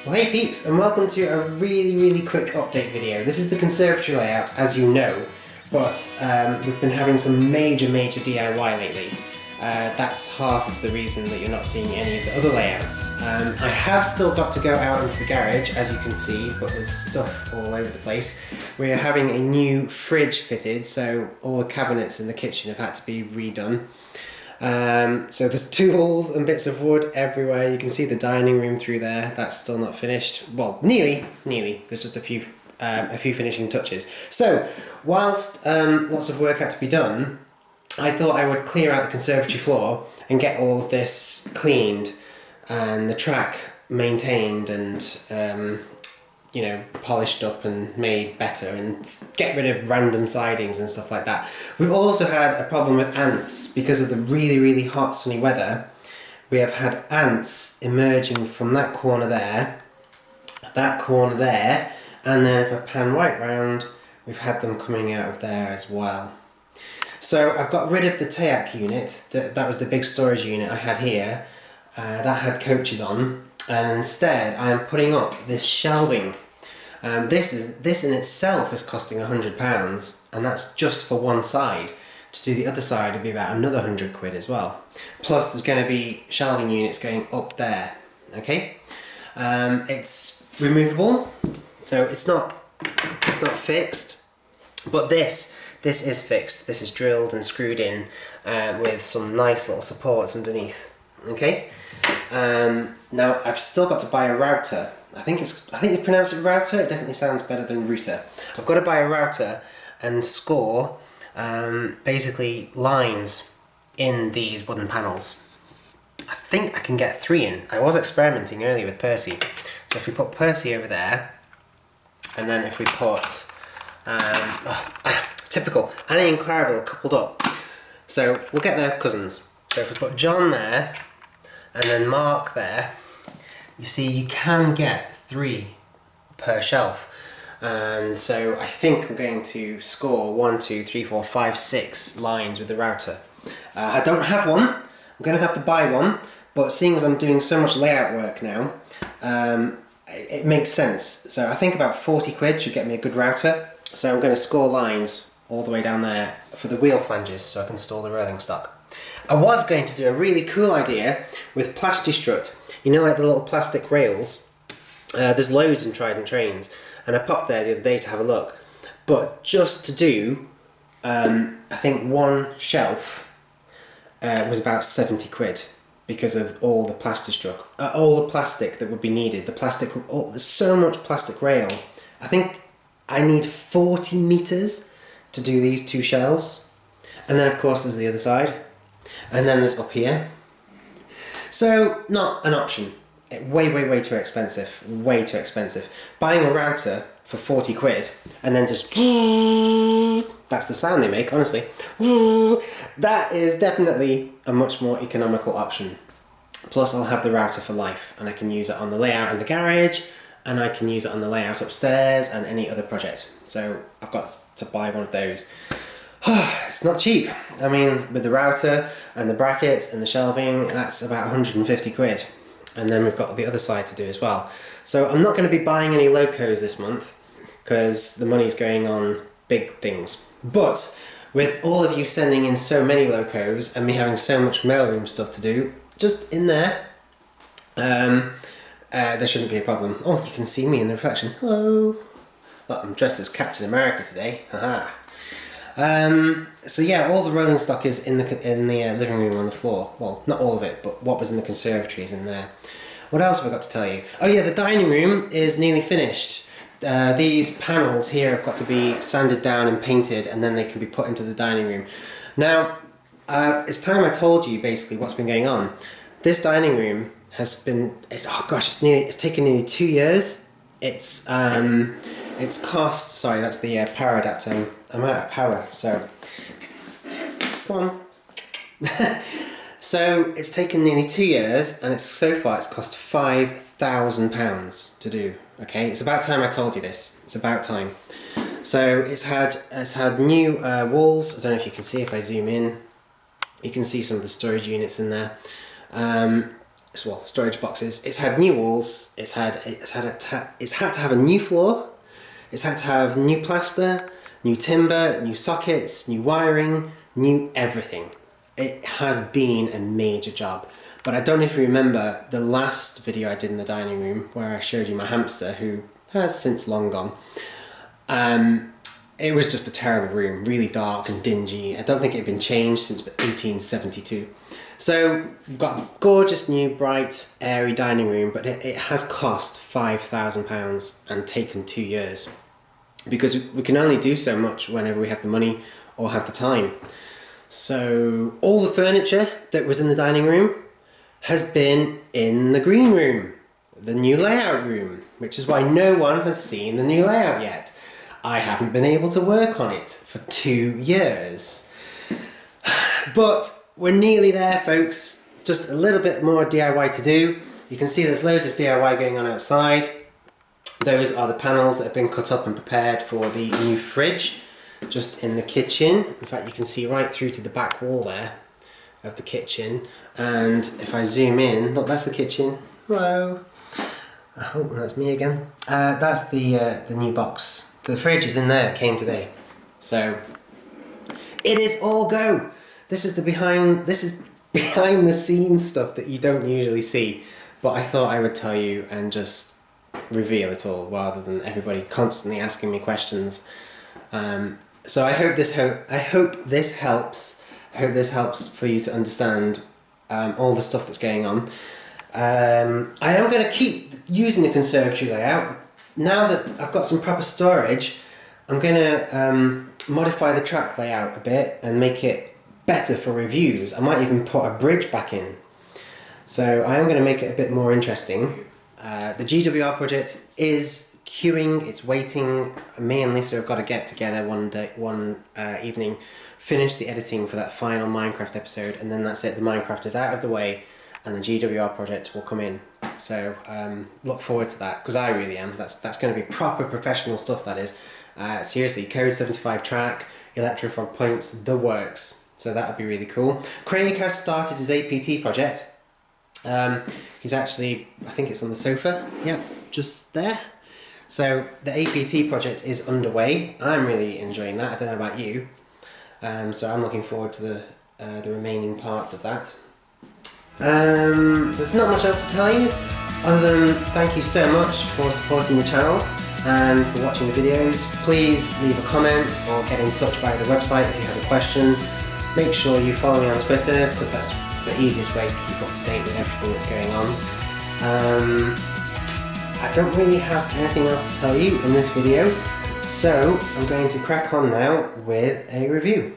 Well, hey peeps, and welcome to a really quick update video. This is the conservatory layout, as you know, but we've been having some major DIY lately. That's half of the reason that you're not seeing any of the other layouts. I have still got to go out into the garage, as you can see, but there's stuff all over the place. We are having a new fridge fitted, so all the cabinets in the kitchen have had to be redone. So there's tools and bits of wood everywhere. You can see the dining room through there. That's still not finished. Well, nearly. There's just a few finishing touches. So whilst lots of work had to be done, I thought I would clear out the conservatory floor and get all of this cleaned and the track maintained and polished up and made better, and get rid of random sidings and stuff like that. We've also had a problem with ants because of the really hot sunny weather. We have had ants emerging from that corner there, and then if I pan right round, we've had them coming out of there as well. So I've got rid of the Tayak unit, that was the big storage unit I had here, that had coaches on, and instead I am putting up this shelving. This in itself is costing £100, and that's just for one side. To do the other side would be about another £100 as well. Plus there's going to be shelving units going up there. Okay, it's removable, so it's not fixed, but this is fixed. This is drilled and screwed in with some nice little supports underneath. Okay, now I've still got to buy a router. I think you pronounce it router. It definitely sounds better than router. I've got to buy a router and score basically lines in these wooden panels. I think I can get 3 in. I was experimenting earlier with Percy. So if we put Percy over there, and then if we put typical Annie and Clarabelle coupled up. So we'll get their cousins. So if we put John there and then Mark there, you see you can get 3 per shelf. And so I think I'm going to score 1, 2, 3, 4, 5, 6 lines with the router. I don't have one. I'm going to have to buy one, but seeing as I'm doing so much layout work now, it makes sense. So I think about £40 should get me a good router. So I'm going to score lines all the way down there for the wheel flanges so I can store the rolling stock. I was going to do a really cool idea with Plastistrut. You know, like the little plastic rails? There's loads in Trident trains, and I popped there the other day to have a look. But just to do, I think one shelf was about £70 because of all the Plastistrut, all the plastic that would be needed. There's so much plastic rail. I think I need 40 metres to do these 2 shelves. And then of course there's the other side. And then there's up here. So, not an option. Way too expensive. Way too expensive. Buying a router for £40 and then just... That's the sound they make, honestly. That is definitely a much more economical option. Plus I'll have the router for life, and I can use it on the layout in the garage, and I can use it on the layout upstairs and any other project. So I've got to buy one of those. It's not cheap. I mean, with the router and the brackets and the shelving, that's about £150. And then we've got the other side to do as well. So I'm not going to be buying any locos this month because the money's going on big things. But with all of you sending in so many locos and me having so much mailroom stuff to do, just in there, there shouldn't be a problem. Oh, you can see me in the reflection. Hello. Well, I'm dressed as Captain America today. Haha. So yeah, all the rolling stock is in the living room on the floor. Well, not all of it, but what was in the conservatory is in there. What else have I got to tell you? Oh yeah, the dining room is nearly finished. These panels here have got to be sanded down and painted, and then they can be put into the dining room. Now, it's time I told you basically what's been going on. This dining room has been, it's taken nearly 2 years. It's cost, sorry, that's the power adapter. I'm out of power, so come on. So it's taken nearly 2 years, and so far it's cost £5,000 to do. Okay, it's about time I told you this. It's about time. So it's had new walls. I don't know if you can see if I zoom in. You can see some of the storage units in there. well, storage boxes. It's had new walls. It's had to have a new floor. It's had to have new plaster, new timber, new sockets, new wiring, new everything. It has been a major job. But I don't know if you remember the last video I did in the dining room where I showed you my hamster, who has since long gone. It was just a terrible room, really dark and dingy. I don't think it had been changed since 1872. So we've got a gorgeous new, bright, airy dining room, but it has cost £5,000 and taken 2 years. Because we can only do so much whenever we have the money or have the time. So all the furniture that was in the dining room has been in the green room, the new layout room, which is why no one has seen the new layout yet. I haven't been able to work on it for 2 years. But we're nearly there, folks. Just a little bit more DIY to do. You can see there's loads of DIY going on outside. Those are the panels that have been cut up and prepared for the new fridge, just in the kitchen. In fact, you can see right through to the back wall there of the kitchen. And if I zoom in, look, that's the kitchen. Hello. I hope that's me again. That's the new box. The fridge is in there, it came today. So it is all go. This is behind the scenes stuff that you don't usually see. But I thought I would tell you and just reveal it all rather than everybody constantly asking me questions. So I hope this helps. I hope this helps for you to understand all the stuff that's going on. I am going to keep using the conservatory layout. Now that I've got some proper storage, I'm going to modify the track layout a bit and make it better for reviews. I might even put a bridge back in. So I am going to make it a bit more interesting. The GWR project is queuing, it's waiting. Me and Lisa have got to get together one evening, finish the editing for that final Minecraft episode, and then that's it. The Minecraft is out of the way and the GWR project will come in. So look forward to that, because I really am. That's going to be proper professional stuff, that is. Seriously, Code 75 track, Electrofrog points, the works. So that would be really cool. Craig has started his APT project. He's actually, I think it's on the sofa, yeah, just there. So the APT project is underway. I'm really enjoying that. I don't know about you. So I'm looking forward to the remaining parts of that. There's not much else to tell you other than thank you so much for supporting the channel and for watching the videos. Please leave a comment or get in touch via the website if you have a question. Make sure you follow me on Twitter, because that's the easiest way to keep up to date with everything that's going on. I don't really have anything else to tell you in this video, so I'm going to crack on now with a review.